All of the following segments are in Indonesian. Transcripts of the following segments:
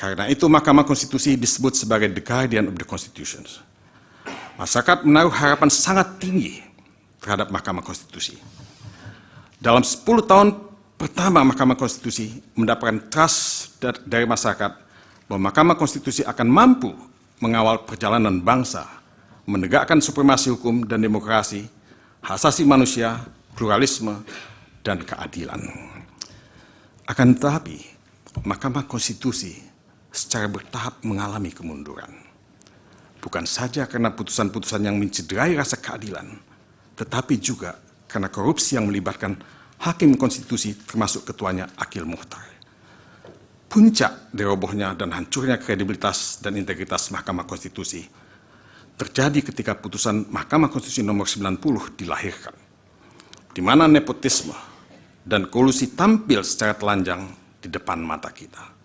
Karena itu Mahkamah Konstitusi disebut sebagai the guardian of the Constitution. Masyarakat menaruh harapan sangat tinggi terhadap Mahkamah Konstitusi. Dalam 10 tahun pertama Mahkamah Konstitusi mendapatkan trust dari masyarakat bahwa Mahkamah Konstitusi akan mampu mengawal perjalanan bangsa, menegakkan supremasi hukum dan demokrasi, hak asasi manusia, pluralisme, dan keadilan. Akan tetapi, Mahkamah Konstitusi secara bertahap mengalami kemunduran. Bukan saja karena putusan-putusan yang mencederai rasa keadilan, tetapi juga karena korupsi yang melibatkan hakim konstitusi termasuk ketuanya Akil Mukhtar. Puncak dari robohnya dan hancurnya kredibilitas dan integritas Mahkamah Konstitusi terjadi ketika putusan Mahkamah Konstitusi nomor 90 dilahirkan, di mana nepotisme dan kolusi tampil secara telanjang di depan mata kita.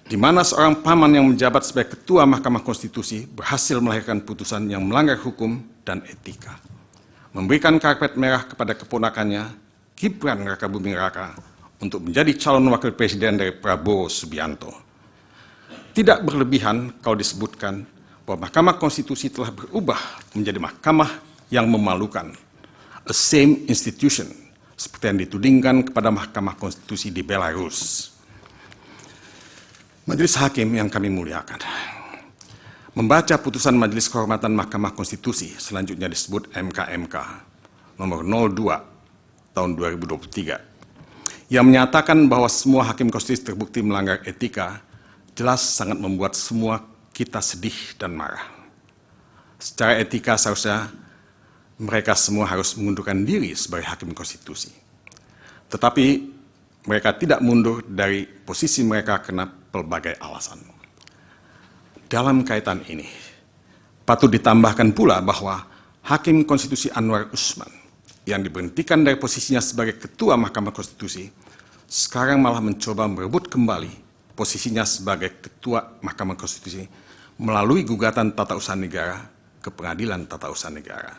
Di mana seorang paman yang menjabat sebagai ketua Mahkamah Konstitusi berhasil melahirkan putusan yang melanggar hukum dan etika, memberikan karpet merah kepada keponakannya, Gibran Rakabuming Raka, untuk menjadi calon wakil presiden dari Prabowo Subianto. Tidak berlebihan kalau disebutkan bahwa Mahkamah Konstitusi telah berubah menjadi mahkamah yang memalukan, a same institution, seperti yang ditudingkan kepada Mahkamah Konstitusi di Belarus. Majelis Hakim yang kami muliakan, membaca putusan Majelis Kehormatan Mahkamah Konstitusi, selanjutnya disebut MKMK, nomor 02 tahun 2023, yang menyatakan bahwa semua hakim konstitusi terbukti melanggar etika, jelas sangat membuat semua kita sedih dan marah. Secara etika seharusnya mereka semua harus mengundurkan diri sebagai hakim konstitusi. Tetapi mereka tidak mundur dari posisi mereka karena pelbagai alasan. Dalam kaitan ini, patut ditambahkan pula bahwa Hakim Konstitusi Anwar Usman yang diberhentikan dari posisinya sebagai Ketua Mahkamah Konstitusi sekarang malah mencoba merebut kembali posisinya sebagai Ketua Mahkamah Konstitusi melalui gugatan tata usaha negara ke Pengadilan Tata Usaha Negara.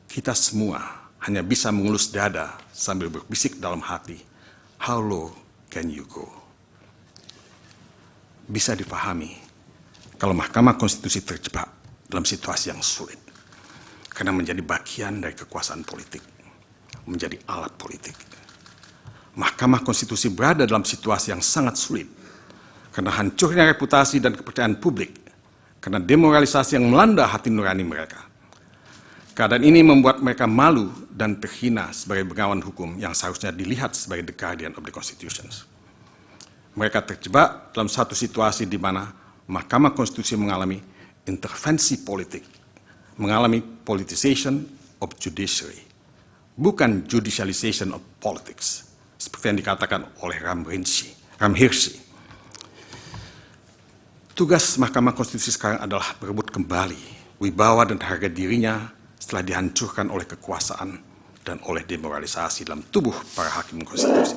Kita semua hanya bisa mengelus dada sambil berbisik dalam hati, how low can you go? Bisa dipahami kalau Mahkamah Konstitusi terjebak dalam situasi yang sulit karena menjadi bagian dari kekuasaan politik, menjadi alat politik. Mahkamah Konstitusi berada dalam situasi yang sangat sulit karena hancurnya reputasi dan kepercayaan publik, karena demoralisasi yang melanda hati nurani mereka. Keadaan ini membuat mereka malu dan terhina sebagai bengawan hukum yang seharusnya dilihat sebagai the guardian of the Constitution. Mereka terjebak dalam satu situasi di mana Mahkamah Konstitusi mengalami intervensi politik, mengalami politicization of judiciary, bukan judicialization of politics, seperti yang dikatakan oleh Ramhirsi. Tugas Mahkamah Konstitusi sekarang adalah berebut kembali wibawa dan harga dirinya setelah dihancurkan oleh kekuasaan dan oleh demoralisasi dalam tubuh para hakim konstitusi.